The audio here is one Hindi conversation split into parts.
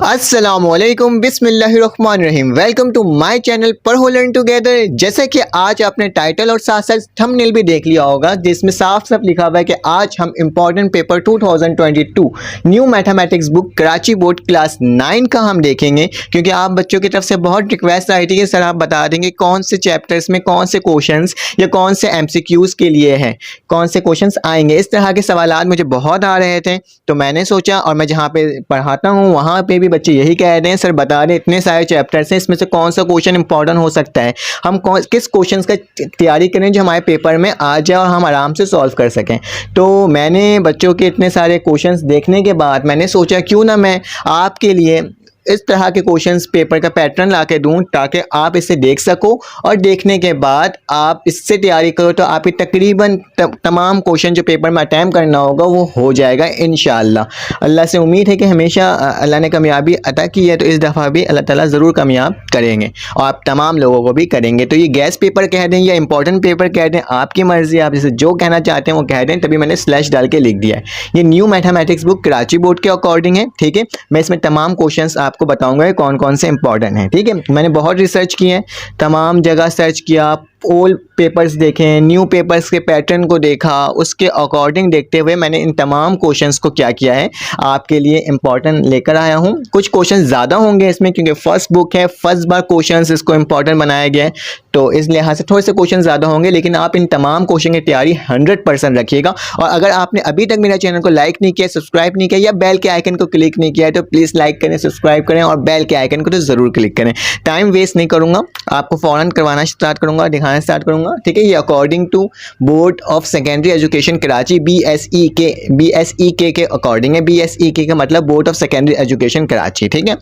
अस्सलामुअलैकुम बिस्मिल्लाहिर्रहमानिर्रहीम। वेलकम टू माय चैनल पढ़ो लर्न टुगेदर। जैसे कि आज आपने टाइटल और साथ साथ थंबनेल भी देख लिया होगा जिसमें साफ साफ लिखा हुआ है कि आज हम important paper 2022 new mathematics book Karachi board class 9 का हम देखेंगे, क्योंकि आप बच्चों की तरफ से बहुत रिक्वेस्ट आई थी कि सर आप बता देंगे कौन से चैप्टर्स में कौन से क्वेश्चंस या कौन से एमसीक्यूज के लिए हैं, कौन से क्वेश्चंस आएंगे। इस तरह के सवालात मुझे बहुत आ रहे थे, तो मैंने सोचा, और मैं जहाँ पे पढ़ाता हूँ वहाँ पे भी बच्चे यही कह रहे हैं सर बता दें इतने सारे चैप्टर्स हैं, इसमें से कौन सा क्वेश्चन इंपॉर्टेंट हो सकता है, हम किस क्वेश्चंस का तैयारी करें जो हमारे पेपर में आ जाए और हम आराम से सॉल्व कर सकें। तो मैंने बच्चों के इतने सारे क्वेश्चंस देखने के बाद मैंने सोचा क्यों ना मैं आपके लिए इस तरह के क्वेश्चंस पेपर का पैटर्न ला के दूँ ताकि आप इसे देख सको और देखने के बाद आप इससे तैयारी करो तो आपकी तकरीबन तमाम क्वेश्चन जो पेपर में अटैम्प्ट करना होगा वो हो जाएगा इंशाअल्लाह। अल्लाह से उम्मीद है कि हमेशा अल्लाह ने कामयाबी अता की है, तो इस दफ़ा भी अल्लाह ताला ज़रूर कामयाब करेंगे और आप तमाम लोगों को भी करेंगे। तो ये गैस पेपर कह दें या इंपॉर्टेंट पेपर कह दें, आपकी मर्ज़ी, आप इसे जो कहना चाहते हैं वो कह दें। तभी मैंने स्लैश डाल के लिख दिया है। ये new mathematics book Karachi board के अकॉर्डिंग है, ठीक है। मैं इसमें तमाम क्वेश्चंस आपको बताऊंगा कौन कौन से इंपॉर्टेंट हैं, ठीक है। मैंने बहुत रिसर्च किए हैं, तमाम जगह सर्च किया, ओल्ड पेपर्स देखें, न्यू पेपर्स के पैटर्न को देखा, उसके अकॉर्डिंग देखते हुए मैंने इन तमाम क्वेश्चंस को क्या किया है आपके लिए इंपॉर्टेंट लेकर आया हूं। कुछ क्वेश्चंस ज़्यादा होंगे इसमें क्योंकि फर्स्ट बुक है, फर्स्ट बार क्वेश्चंस इसको इंपॉर्टेंट बनाया गया है, तो इस लिहाज से थोड़े से क्वेश्चन ज़्यादा होंगे, लेकिन आप इन तमाम क्वेश्चन की तैयारी 100% रखिएगा। और अगर आपने अभी तक मेरा चैनल को लाइक नहीं किया, सब्सक्राइब नहीं किया या बेल के आइकन को क्लिक नहीं किया है तो प्लीज़ लाइक करें, सब्सक्राइब करें और बेल के आइकन को तो ज़रूर क्लिक करें। टाइम वेस्ट नहीं करूँगा, आपको फ़ौरन करवाना स्टार्ट करूँगा, दिखाना स्टार्ट करूँगा, ठीक है। ये according to board of secondary education Karachi BSEK के अकॉर्डिंग है। BSEK का मतलब board of secondary education Karachi, ठीक है।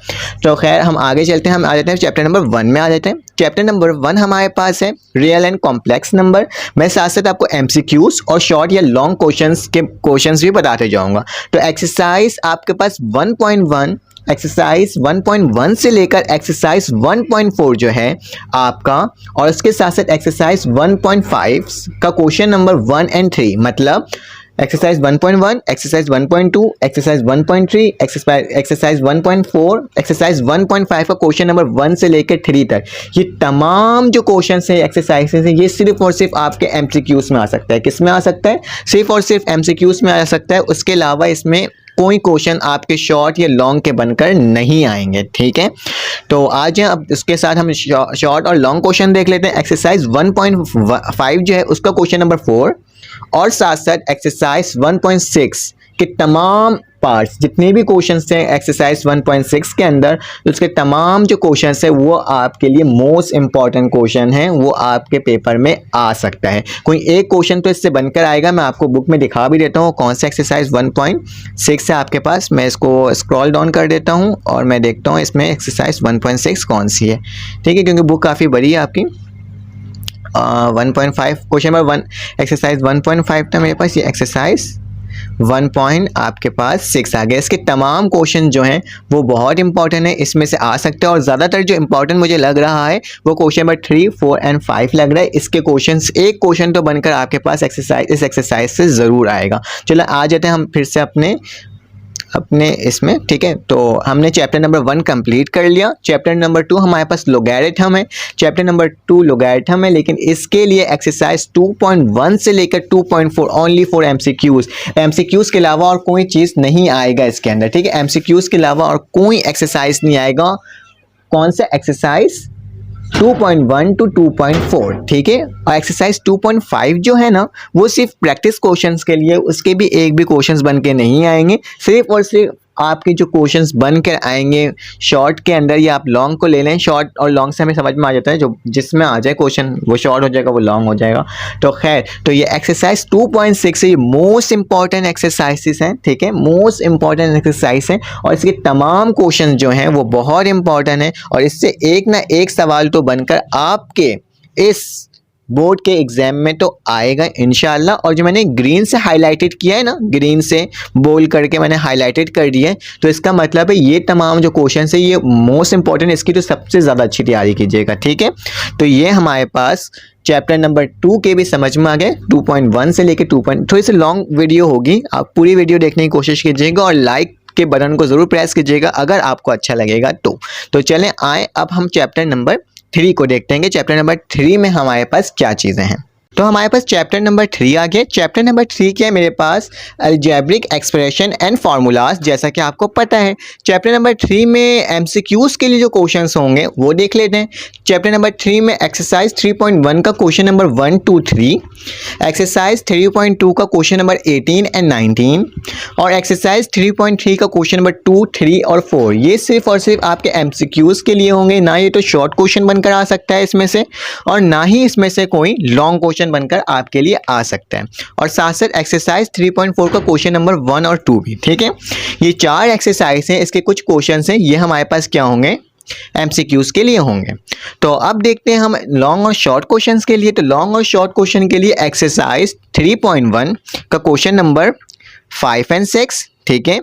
तो खैर हम आगे चलते हैं, हम आ जाते हैं चैप्टर नंबर 1 में आ जाते हैं। चैप्टर नंबर 1 हमारे पास है रियल एंड कॉम्प्लेक्स नंबर। मैं साथ साथ आपको एमसीक्यूज और शॉर्ट या लॉन्ग क्वेश्चंस भी बताते जाऊंगा। तो एक्सरसाइज आपके पास 1.1, एक्सरसाइज 1.1 से लेकर एक्सरसाइज 1.4 जो है आपका, और इसके साथ साथ एक्सरसाइज 1.5 का क्वेश्चन नंबर 1 और 3, मतलब exercise 1.1, exercise 1.2, exercise 1.3, exercise 1.4, exercise 1.5 का क्वेश्चन नंबर 1 से लेकर 3 तक, ये तमाम जो क्वेश्चन है एक्सरसाइजेस हैं, ये सिर्फ और सिर्फ आपके एमसीक्यूज में आ सकता है। किस में आ सकता है? सिर्फ और सिर्फ एमसीक्यूज में आ सकता है। उसके अलावा इसमें कोई क्वेश्चन आपके शॉर्ट या लॉन्ग के बनकर नहीं आएंगे, ठीक है। तो आज अब इसके साथ हम शॉर्ट और लॉन्ग क्वेश्चन देख लेते हैं। एक्सरसाइज 1.5 जो है उसका क्वेश्चन नंबर 4 और साथ साथ एक्सरसाइज 1.6 के तमाम पार्ट्स, जितने भी क्वेश्चंस हैं एक्सरसाइज 1.6 के अंदर, उसके तमाम जो क्वेश्चंस है वो आपके लिए मोस्ट इंपॉर्टेंट क्वेश्चन हैं, वो आपके पेपर में आ सकता है। कोई एक क्वेश्चन तो इससे बनकर आएगा, मैं आपको बुक में दिखा भी देता हूँ कौन सा एक्सरसाइज 1.6 है आपके पास। मैं इसको स्क्रॉल डाउन कर देता हूँ और मैं देखता हूँ इसमें एक्सरसाइज 1.6 कौन सी है, ठीक है, क्योंकि बुक काफ़ी बड़ी है आपकी। 1.5 क्वेश्चन नंबर 1 एक्सरसाइज 1.5 था मेरे पास, ये एक्सरसाइज 1 आपके पास 6 आ गया। इसके तमाम क्वेश्चन जो हैं वो बहुत इंपॉर्टेंट है, इसमें से आ सकते हैं, और ज़्यादातर जो इंपॉर्टेंट मुझे लग रहा है वो क्वेश्चन नंबर 3, 4 और 5 लग रहा है। इसके क्वेश्चंस एक क्वेश्चन तो बनकर आपके पास इस एक्सरसाइज से ज़रूर आएगा। चलो आ जाते हैं हम फिर से अपने इसमें, ठीक है। तो हमने चैप्टर नंबर 1 कंप्लीट कर लिया। चैप्टर नंबर 2 हमारे पास लोगैरिथम है, चैप्टर नंबर 2 लोगैरिथम है, लेकिन इसके लिए एक्सरसाइज 2.1 से लेकर 2.4 ओनली फॉर एमसीक्यूज के अलावा और कोई चीज़ नहीं आएगा इसके अंदर, ठीक है। एमसीक्यूज के अलावा और कोई एक्सरसाइज नहीं आएगा। कौन सा? एक्सरसाइज 2.1 to 2.4, ठीक है। और एक्सरसाइज 2.5 जो है ना वो सिर्फ प्रैक्टिस क्वेश्चंस के लिए, उसके भी एक भी क्वेश्चंस बन के नहीं आएंगे। सिर्फ और सिर्फ आपके जो क्वेश्चंस बन कर आएंगे शॉर्ट के अंदर, या आप लॉन्ग को ले लें, शॉर्ट और लॉन्ग से हमें समझ में आ जाता है, जो जिसमें आ जाए क्वेश्चन वो शॉर्ट हो जाएगा, वो लॉन्ग हो जाएगा। तो खैर, तो ये एक्सरसाइज 2.6 ये मोस्ट इंपॉर्टेंट एक्सरसाइजेस हैं, ठीक है, मोस्ट इंपॉर्टेंट एक्सरसाइज हैं, और इसके तमाम क्वेश्चन जो हैं वो बहुत इंपॉर्टेंट है, और इससे एक ना एक सवाल तो बनकर आपके इस बोर्ड के एग्जाम में तो आएगा इंशाल्लाह। और जो मैंने ग्रीन से हाईलाइटेड किया है ना, ग्रीन से बोल करके मैंने हाईलाइटेड कर दिया है, तो इसका मतलब है ये तमाम जो क्वेश्चन है ये मोस्ट इंपॉर्टेंट, इसकी तो सबसे ज़्यादा अच्छी तैयारी कीजिएगा, ठीक है। तो ये हमारे पास चैप्टर नंबर 2 के भी समझ में आ गए। 2.1 से लेकर 2. थोड़ी सी लॉन्ग वीडियो होगी, आप पूरी वीडियो देखने की कोशिश कीजिएगा और लाइक के बटन को ज़रूर प्रेस कीजिएगा अगर आपको अच्छा लगेगा तो चलें आए अब हम चैप्टर नंबर 3 को देखते हैं कि चैप्टर नंबर 3 में हमारे पास क्या चीज़ें हैं। तो हमारे पास चैप्टर नंबर 3 आ गया। चैप्टर नंबर 3 क्या है मेरे पास, अलजेब्रिक एक्सप्रेशन एंड फार्मूलाज। जैसा कि आपको पता है चैप्टर नंबर 3 में एमसीक्यूज के लिए जो क्वेश्चंस होंगे वो देख लेते हैं। चैप्टर नंबर 3 में एक्सरसाइज 3.1 का क्वेश्चन नंबर 1, 2, 3, एक्सरसाइज 3.2 का क्वेश्चन नंबर 18 एंड 19 और एक्सरसाइज 3.3 का क्वेश्चन नंबर 2, 3 और 4। ये सिर्फ और सिर्फ आपके एमसीक्यूज के लिए होंगे, ना ये तो शॉर्ट क्वेश्चन बनकर आ सकता है इसमें से और ना ही इसमें से कोई लॉन्ग क्वेश्चन बनकर आपके लिए आ सकता है। और साथ साथ एक्सरसाइज 3.4 का क्वेश्चन नंबर 1 और 2 भी, ठीक है। ये 4 एक्सरसाइज हैं, इसके कुछ क्वेश्चन हैं, ये हमारे पास क्या होंगे, एमसीक्यूज के लिए होंगे। तो अब देखते हैं हम लॉन्ग और शॉर्ट क्वेश्चंस के लिए। तो लॉन्ग और शॉर्ट क्वेश्चन के लिए एक्सरसाइज 3.1 का क्वेश्चन नंबर 5 एंड 6, ठीक है।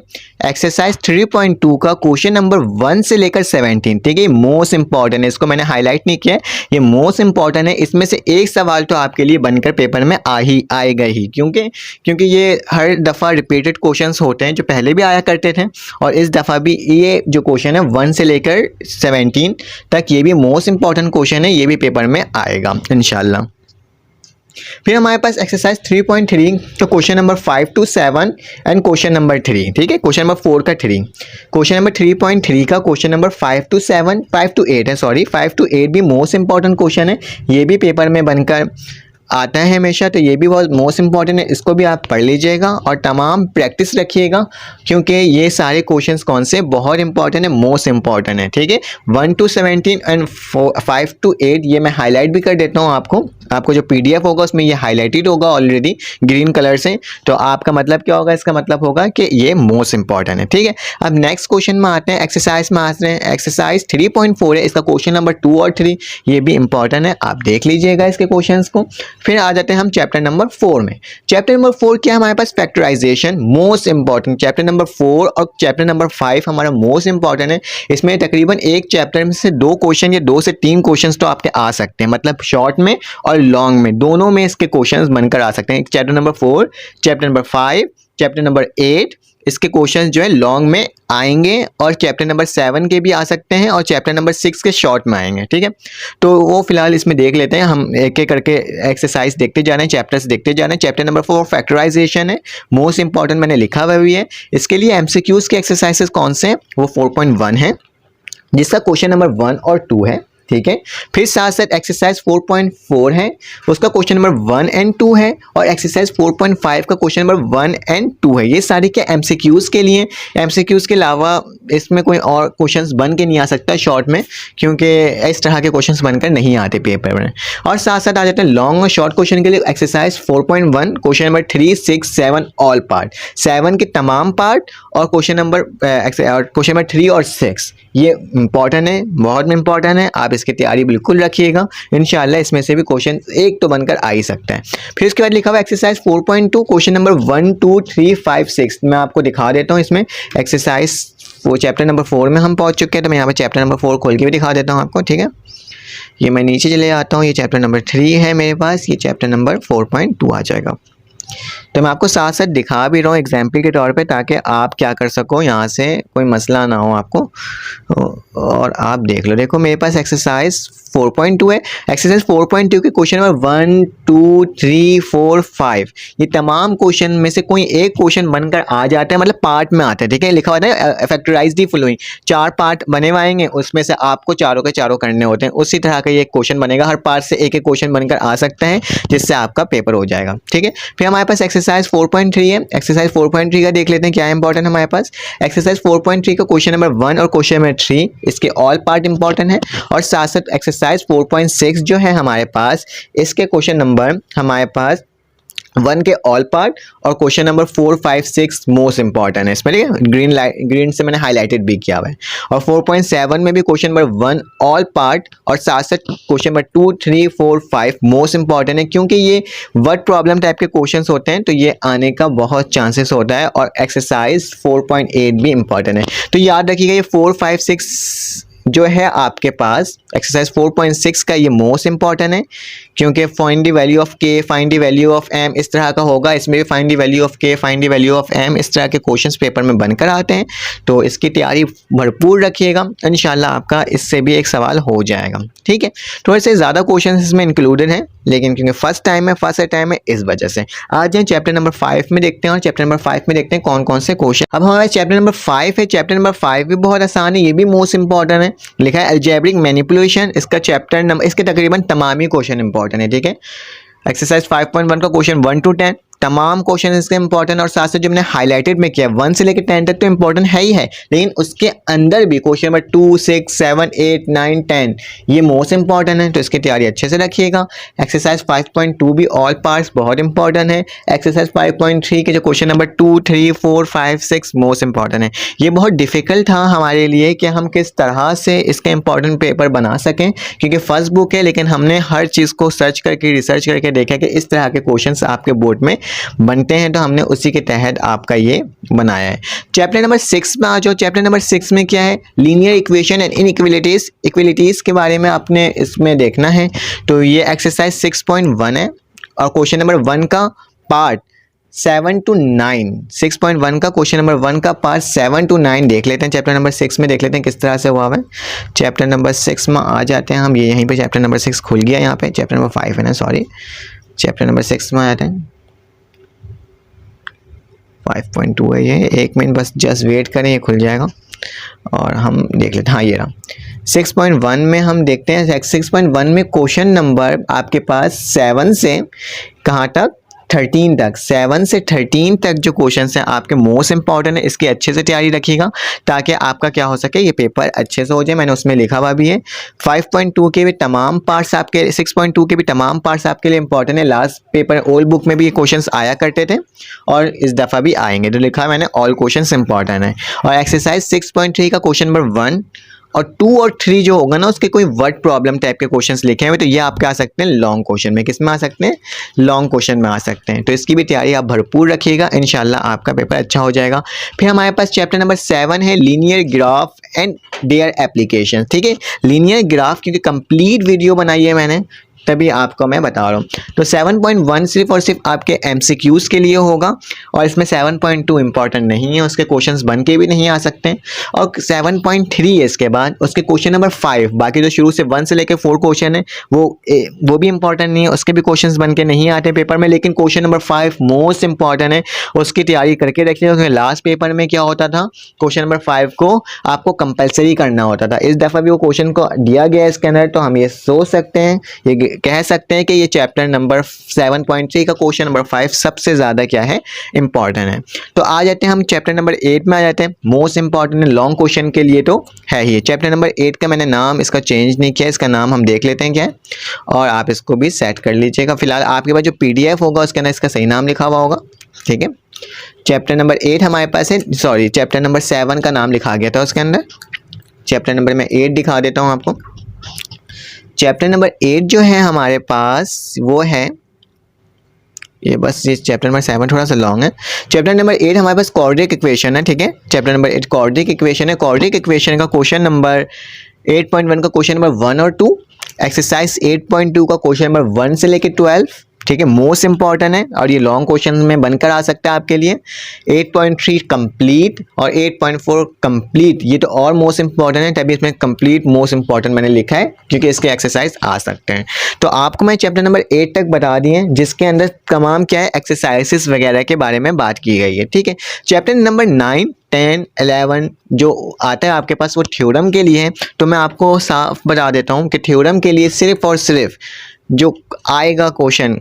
एक्सरसाइज 3.2 का क्वेश्चन नंबर 1 से लेकर 17, ठीक है। मोस्ट इंपॉर्टेंट है, इसको मैंने हाईलाइट नहीं किया, ये मोस्ट इंपॉर्टेंट है। इसमें से एक सवाल तो आपके लिए बनकर पेपर में आएगा ही, क्योंकि ये हर दफ़ा रिपीटेड क्वेश्चंस होते हैं जो पहले भी आया करते थे और इस दफ़ा भी ये जो क्वेश्चन है 1 से लेकर 17 तक, ये भी मोस्ट इंपॉर्टेंट क्वेश्चन है, ये भी पेपर में आएगा इंशाल्लाह। फिर हमारे पास एक्सरसाइज 3.3 तो question number 5 to 7 and question number 3, ठीक है। क्वेश्चन नंबर 4 का 3, क्वेश्चन नंबर 3.3 का क्वेश्चन नंबर 5 to 8 है, सॉरी 5 to 8 भी मोस्ट इंपॉर्टेंट क्वेश्चन है, ये भी पेपर में बनकर आता है हमेशा, तो ये भी बहुत मोस्ट इंपॉर्टेंट है, इसको भी आप पढ़ लीजिएगा और तमाम प्रैक्टिस रखिएगा क्योंकि ये सारे क्वेश्चंस कौन से बहुत इंपॉर्टेंट है, मोस्ट इंपॉर्टेंट है, ठीक है। 1 to 17 एंड 5 to 8 ये मैं हाईलाइट भी कर देता हूँ आपको जो पीडीएफ होगा उसमें ये हाईलाइटेड होगा ऑलरेडी ग्रीन कलर से, तो आपका मतलब क्या होगा, इसका मतलब होगा कि ये मोस्ट इंपॉर्टेंट है, ठीक है। अब नेक्स्ट क्वेश्चन में आते हैं, एक्सरसाइज में आते हैं। एक्सरसाइज 3.4 है, इसका क्वेश्चन नंबर 2 और 3 ये भी इंपॉर्टेंट है, आप देख लीजिएगा इसके क्वेश्चन को। फिर आ जाते हैं हम चैप्टर नंबर 4 में। चैप्टर नंबर 4 क्या है हमारे पास, factorisation, most important. Chapter number 4 और चैप्टर नंबर 5 हमारा मोस्ट इंपॉर्टेंट है। इसमें तकरीबन एक चैप्टर में से 2 क्वेश्चन या 2 से 3 क्वेश्चन तो आपके आ सकते हैं, मतलब शॉर्ट में और लॉन्ग में, दोनों में इसके क्वेश्चंस बनकर आ सकते हैं। Chapter number 4, chapter number 5, chapter number 8 इसके क्वेश्चंस जो है लॉन्ग में आएंगे और चैप्टर नंबर 7 के भी आ सकते हैं और चैप्टर नंबर 6 के शॉर्ट में आएंगे, ठीक है। तो वो फिलहाल इसमें देख लेते हैं, हम एक एक करके एक्सरसाइज देखते जा रहे हैं, चैप्टर्स देखते जा रहे हैं। चैप्टर नंबर 4 फैक्टराइजेशन है, मोस्ट इंपॉर्टेंट मैंने लिखा हुआ भी है। इसके लिए एमसीक्यूज के एक्सरसाइजेस कौन से हैं, वो 4.1 है जिसका क्वेश्चन नंबर 1 और 2 है, ठीक है। फिर साथ साथ एक्सरसाइज 4.4 है, उसका क्वेश्चन नंबर 1 एंड 2 है और एक्सरसाइज 4.5 का क्वेश्चन नंबर 1 एंड 2 है। ये सारी क्या एमसीक्यूज के लिए, एमसीक्यूज के अलावा इसमें कोई और क्वेश्चंस बन के नहीं आ सकता शॉर्ट में, क्योंकि इस तरह के क्वेश्चंस बनकर नहीं आते पेपर में। और साथ साथ आ जाते हैं लॉन्ग और शॉर्ट क्वेश्चन के लिए exercise 4.1 question number 3, 6, 7 all part, 7 के तमाम पार्ट और क्वेश्चन नंबर 3 और 6 ये इंपॉर्टेंट है, बहुत इंपॉर्टेंट है, आप इसकी तैयारी बिल्कुल रखिएगा, इंशाल्लाह इसमें से भी क्वेश्चन एक तो बनकर आ ही सकता है। फिर उसके बाद लिखा हुआ एक्सरसाइज 4.2 क्वेश्चन नंबर 1, 2, 3, 5, 6 मैं आपको दिखा देता हूँ। इसमें एक्सरसाइज वो चैप्टर नंबर 4 में हम पहुँच चुके हैं, तो मैं यहाँ पर चैप्टर नंबर 4 खोल के भी दिखा देता हूँ आपको, ठीक है। ये मैं नीचे चले आता हूँ, ये चैप्टर नंबर 3 है मेरे पास, ये चैप्टर नंबर 4.2 आ जाएगा। तो मैं आपको साथ साथ दिखा भी रहा हूँ एग्जाम्पल के तौर पे, ताकि आप क्या कर सको, यहाँ से कोई मसला ना हो आपको और आप देख लो। देखो मेरे पास एक्सरसाइज 4.2 है, एक्सरसाइज 4.2 के क्वेश्चन नंबर 1, 2, 3, 4, 5 ये तमाम क्वेश्चन में से कोई एक क्वेश्चन बनकर आ जाता है, मतलब पार्ट में आता है, ठीक है। लिखा होता है फैक्टराइज दी फॉलोइंग, 4 पार्ट बने हुए आएंगे, उसमें से आपको चारों के चारों करने होते हैं, उसी तरह का ये क्वेश्चन बनेगा, हर पार्ट से एक एक क्वेश्चन बनकर आ सकता है जिससे आपका पेपर हो जाएगा, ठीक है। फिर हमारे पास एक्सरसाइज 4.3 है, एक्सरसाइज 4.3 का देख लेते हैं क्या इंपॉर्टेंट है हमारे पास। एक्सरसाइज 4.3 का क्वेश्चन नंबर 1 और क्वेश्चन नंबर 3 इसके ऑल पार्ट इंपॉर्टेंट है और साथ साथ एक्सरसाइज 4.6 जो है हमारे पास, इसके क्वेश्चन नंबर हमारे पास 1 के ऑल पार्ट और क्वेश्चन नंबर 4, 5, 6 मोस्ट इंपॉर्टेंट है इसमें, ठीक है। ग्रीन से मैंने हाईलाइटेड भी किया हुआ है। और 4.7 में भी क्वेश्चन नंबर 1 ऑल पार्ट और साथ साथ क्वेश्चन नंबर 2, 3, 4, 5 मोस्ट इंपॉर्टेंट है, क्योंकि ये वर्ड प्रॉब्लम टाइप के क्वेश्चंस होते हैं, तो ये आने का बहुत चांसेस होता है। और एक्सरसाइज 4.8 भी इंपॉर्टेंट है, तो याद रखिएगा ये 4, 5, 6 जो है आपके पास एक्सरसाइज 4.6 का ये मोस्ट इंपॉर्टेंट है, क्योंकि find the value of k, find the value of m इस तरह का होगा। इसमें भी find the value of k, find the value of m इस तरह के क्वेश्चंस पेपर में बनकर आते हैं। तो इसकी तैयारी भरपूर रखिएगा, इंशाल्लाह आपका इससे भी एक सवाल हो जाएगा। ठीक है, थोड़े से ज़्यादा क्वेश्चन इसमें इंक्लूडेड हैं, लेकिन क्योंकि फर्स्ट टाइम है इस वजह से। आज हैं चैप्टर नंबर 5 में देखते हैं, और चैप्टर नंबर 5 में देखते हैं कौन कौन से क्वेश्चन। अब हमारे चैप्टर नंबर 5 है। चैप्टर नंबर 5 भी बहुत आसान है, ये भी मोस्ट इंपॉर्टेंट है। लिखा है अलजेब्रिक मैनिपुलेशन। इसका चैप्टर नंबर, इसके तकरीबन तमाम ही क्वेश्चन इंपॉर्टेंट है। ठीक है, एक्सरसाइज 5.1 का क्वेश्चन 1 to 10 तमाम क्वेश्चन इसके इंपॉर्टेंट, और साथ साथ जो मैंने हाईलाइटेड में किया 1 से लेकर 10 तक तो इंपॉर्टेंट है ही है, लेकिन उसके अंदर भी क्वेश्चन नंबर 2, 6, 7, 8, 9, 10 ये मोस्ट इंपॉर्टेंट है। तो इसकी तैयारी अच्छे से रखिएगा। एक्सरसाइज 5.2 भी ऑल पार्ट्स बहुत इंपॉर्टेंट है। एक्सरसाइज 5.3 के जो क्वेश्चन नंबर 2, 3, 4, 5, 6 मोस्ट इंपॉर्टेंट है। ये बहुत डिफिकल्ट था हमारे लिए कि हम किस तरह से इसका इंपॉर्टेंट पेपर बना सकें, क्योंकि फर्स्ट बुक है, लेकिन हमने हर चीज़ को सर्च करके, रिसर्च करके देखा कि इस तरह के क्वेश्चन आपके बोर्ड में बनते हैं, तो हमने उसी के तहत आपका ये बनाया है। चैप्टर नंबर 6 में आ जाओ। चैप्टर नंबर 6 में क्या है, linear equation and inequalities, equalities के बारे में आपने इसमें देखना है। तो ये एक्सरसाइज 6.1 है, और क्वेश्चन नंबर 1 का पार्ट 7 to 9, 6.1 का क्वेश्चन नंबर 1 का पार्ट 7 to 9 देख लेते हैं। चैप्टर नंबर 6 में देख लेते हैं किस तरह से हुआ है। चैप्टर नंबर 6 में आ जाते हैं हम। ये यहीं पे चैप्टर नंबर 6 खुल गया, यहाँ पे चैप्टर नंबर 5 है ना, सॉरी, चैप्टर नंबर 6 में आ जाते हैं। 5.2 है ये, एक मिनट बस जस्ट वेट करें, ये खुल जाएगा और हम देख लेते हैं। हाँ, ये रहा 6.1 में हम देखते हैं। 6.1 में क्वेश्चन नंबर आपके पास 7 से कहाँ तक, 13 तक, 7 से 13 तक जो क्वेश्चन हैं आपके मोस्ट इंपॉर्टेंट है। इसकी अच्छे से तैयारी रखिएगा ताकि आपका क्या हो सके, ये पेपर अच्छे से हो जाए। मैंने उसमें लिखा हुआ भी है। 5.2 के भी तमाम पार्ट्स आपके, 6.2 के भी तमाम पार्ट्स आपके लिए इंपॉर्टेंट है। लास्ट पेपर ओल्ड बुक में भी ये क्वेश्चंस आया करते थे और इस दफ़ा भी आएंगे, तो लिखा है मैंने ऑल क्वेश्चंस इंपॉर्टेंट है। और एक्सरसाइज 6.3 का क्वेश्चन नंबर 1 और 2 और 3 जो होगा ना, उसके कोई वर्ड प्रॉब्लम टाइप के क्वेश्चंस लिखे हुए, तो ये आपके आ सकते हैं लॉन्ग क्वेश्चन में। किस में आ सकते हैं, लॉन्ग क्वेश्चन में आ सकते हैं। तो इसकी भी तैयारी आप भरपूर रखिएगा, इंशाल्लाह आपका पेपर अच्छा हो जाएगा। फिर हमारे पास चैप्टर नंबर 7 है linear graph and their application. ठीक है, लीनियर ग्राफ क्योंकि कंप्लीट वीडियो बनाई है मैंने, तभी आपको मैं बता रहा हूँ। तो 7.1 सिर्फ और सिर्फ आपके MCQs के लिए होगा, और इसमें 7.2 इंपॉर्टेंट नहीं है, उसके क्वेश्चंस बन के भी नहीं आ सकते। और 7.3 है इसके बाद, उसके क्वेश्चन नंबर 5, बाकी जो शुरू से 1 से लेकर 4 क्वेश्चन है वो भी इंपॉर्टेंट नहीं है, उसके भी क्वेश्चंस बन के नहीं आते पेपर में। लेकिन क्वेश्चन नंबर 5 मोस्ट इंपॉर्टेंट है, उसकी तैयारी करके रखिएगा, क्योंकि लास्ट पेपर में क्या होता था, क्वेश्चन नंबर 5 को आपको कंपलसरी करना होता था। इस दफ़ा भी वो क्वेश्चन को दिया गया है इसके अंदर, तो हम ये सोच सकते हैं, ये कह सकते हैं कि ये चैप्टर नंबर 7.3 का क्वेश्चन नंबर 5 सबसे ज़्यादा क्या है, इंपॉर्टेंट है। तो आ जाते हैं हम चैप्टर नंबर 8 में आ जाते हैं। मोस्ट इंपॉर्टेंट है लॉन्ग क्वेश्चन के लिए, तो है ही। चैप्टर नंबर 8 का मैंने नाम इसका चेंज नहीं किया, इसका नाम हम देख लेते हैं क्या है, और आप इसको भी सेट कर लीजिएगा। फिलहाल आपके पास जो PDF होगा उसके अंदर इसका सही नाम लिखा हुआ होगा। ठीक है, चैप्टर नंबर 8 हमारे पास है, सॉरी चैप्टर नंबर 7 का नाम लिखा गया था उसके अंदर। चैप्टर नंबर मैं 8 दिखा देता हूँ आपको। चैप्टर नंबर 8 जो है हमारे पास वो है ये, बस ये चैप्टर नंबर 7 थोड़ा सा लॉन्ग है। चैप्टर नंबर 8 हमारे पास क्वाड्रेटिक इक्वेशन है। ठीक है, चैप्टर नंबर 8 क्वाड्रेटिक इक्वेशन है। क्वाड्रेटिक इक्वेशन का क्वेश्चन नंबर 8.1 का क्वेश्चन नंबर 1 और 2, एक्सरसाइज 8.2 का क्वेश्चन नंबर 1 से लेकर 12। ठीक है, मोस्ट इंपॉर्टेंट है और ये लॉन्ग क्वेश्चन में बनकर आ सकता है आपके लिए। 8.3 कंप्लीट और 8.4 कंप्लीट, ये तो और मोस्ट इंपॉर्टेंट है, तभी इसमें कंप्लीट मोस्ट इंपॉर्टेंट मैंने लिखा है, क्योंकि इसके एक्सरसाइज आ सकते हैं। तो आपको मैं चैप्टर नंबर 8 तक बता दिए, जिसके अंदर तमाम क्या है, एक्सरसाइजेस वगैरह के बारे में बात की गई है। ठीक है, चैप्टर नंबर 9, 10, 11 जो आता है आपके पास वो थ्योरम के लिए है। तो मैं आपको साफ बता देता हूँ कि थ्योरम के लिए सिर्फ और सिर्फ जो आएगा क्वेश्चन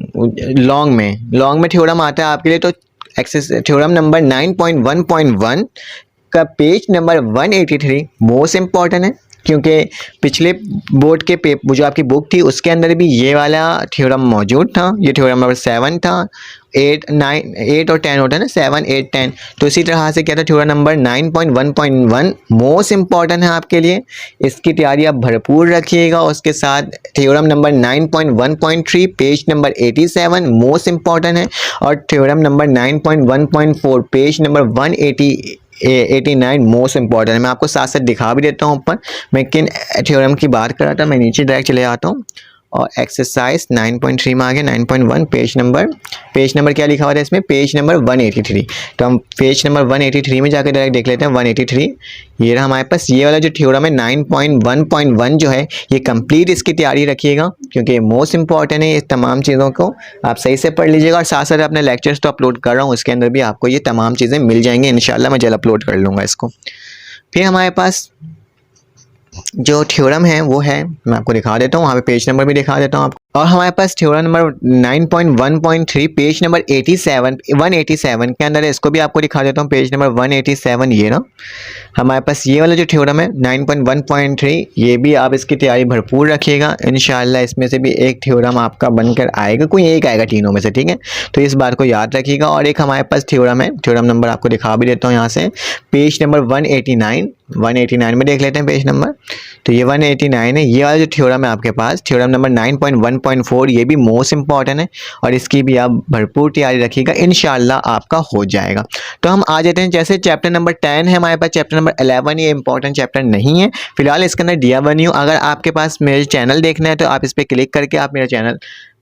लॉन्ग में थ्योरम आता है आपके लिए, तो एक्सेस थ्योरम नंबर 9.1.1 का पेज नंबर 183 मोस्ट इंपॉर्टेंट है, क्योंकि पिछले बोर्ड के पेपर जो आपकी बुक थी उसके अंदर भी ये वाला थ्योरम मौजूद था। ये थ्योरम नंबर 7 था। 8 और 10 होता है ना, 7, 8, 10। तो इसी तरह से क्या था, थ्योरम नंबर 9.1.1 मोस्ट इंपॉर्टेंट है आपके लिए, इसकी तैयारी आप भरपूर रखिएगा। उसके साथ theorem number 9.1.3 page number 87 most important है, और theorem number 9.1.4 page number 89 most important है। मैं आपको साथ साथ दिखा भी देता हूँ ऊपर मैं किन थ्योरम की बात कर रहा था। मैं नीचे डायरेक्ट चले जाता हूँ और एक्सरसाइज 9.3 में आ गया। 9.1 पेज नंबर क्या लिखा हुआ था इसमें, पेज नंबर 183। तो हम पेज नंबर 183 में जाकर डायरेक्ट देख लेते हैं। 183 ये रहा हमारे पास। ये वाला जो थ्योरम है 9.1.1 जो है ये कंप्लीट इसकी तैयारी रखिएगा क्योंकि ये मोस्ट इंपॉर्टेंट है। ये तमाम चीज़ों को आप सही से पढ़ लीजिएगा और साथ साथ अपने लेक्चर्स तो अपलोड कर रहा हूँ, उसके अंदर भी आपको ये तमाम चीज़ें मिल जाएंगी इंशाल्लाह। मैं जल्द अपलोड कर लूँगा इसको। फिर हमारे पास जो थ्योरम है वो है, मैं आपको दिखा देता हूँ, वहाँ पे पेज नंबर भी दिखा देता हूँ आपको। और हमारे पास थ्योरम नंबर 9.1.3 पेज नंबर 187 के अंदर है। इसको भी आपको दिखा देता हूँ, पेज नंबर 187 ये ना हमारे पास ये वाला जो थ्योरम है 9.1.3 ये भी आप इसकी तैयारी भरपूर रखिएगा इंशाल्लाह। इसमें से भी एक थ्योरम आपका बनकर आएगा, कोई एक आएगा तीनों में से, ठीक है। तो इस बात को याद रखिएगा। और एक हमारे पास थ्योरम है, थ्योरम नंबर आपको दिखा भी देता हूँ यहाँ से, पेज नंबर 189 में देख लेते हैं पेज नंबर। तो ये 189 है। ये वाला जो थ्योरम है आपके पास, थ्योरम नंबर 9.1.4 ये भी मोस्ट इंपॉर्टेंट है और इसकी भी आप भरपूर तैयारी रखिएगा इंशाल्लाह आपका हो जाएगा। तो हम आ जाते हैं जैसे चैप्टर नंबर 10 है हमारे पास। चैप्टर नंबर 11 ये इंपॉर्टेंट चैप्टर नहीं है फिलहाल, इसके अंदर दिया बनी हूँ। अगर आपके पास मेरे चैनल देखना है तो आप इस पर क्लिक करके आप मेरा चैनल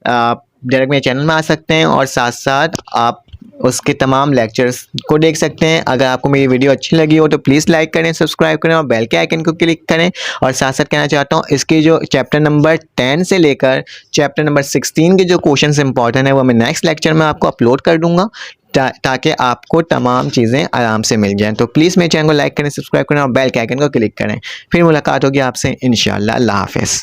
डायरेक्ट मेरे चैनल में आ सकते हैं और साथ साथ आप उसके तमाम लेक्चर्स को देख सकते हैं। अगर आपको मेरी वीडियो अच्छी लगी हो तो प्लीज़ लाइक करें, सब्सक्राइब करें और बेल के आइकन को क्लिक करें। और साथ साथ कहना चाहता हूँ इसकी जो चैप्टर नंबर 10 से लेकर चैप्टर नंबर 16 के जो क्वेश्चंस इंपॉर्टेंट है वो मैं नेक्स्ट लेक्चर में आपको अपलोड कर दूंगा ताकि आपको तमाम चीज़ें आराम से मिल जाएं। तो प्लीज़ मेरे चैनल को लाइक करें, सब्सक्राइब करें और बेल के आइकन को क्लिक करें। फिर मुलाकात होगी आपसे इंशाल्लाह। अल्लाह हाफ़िज़।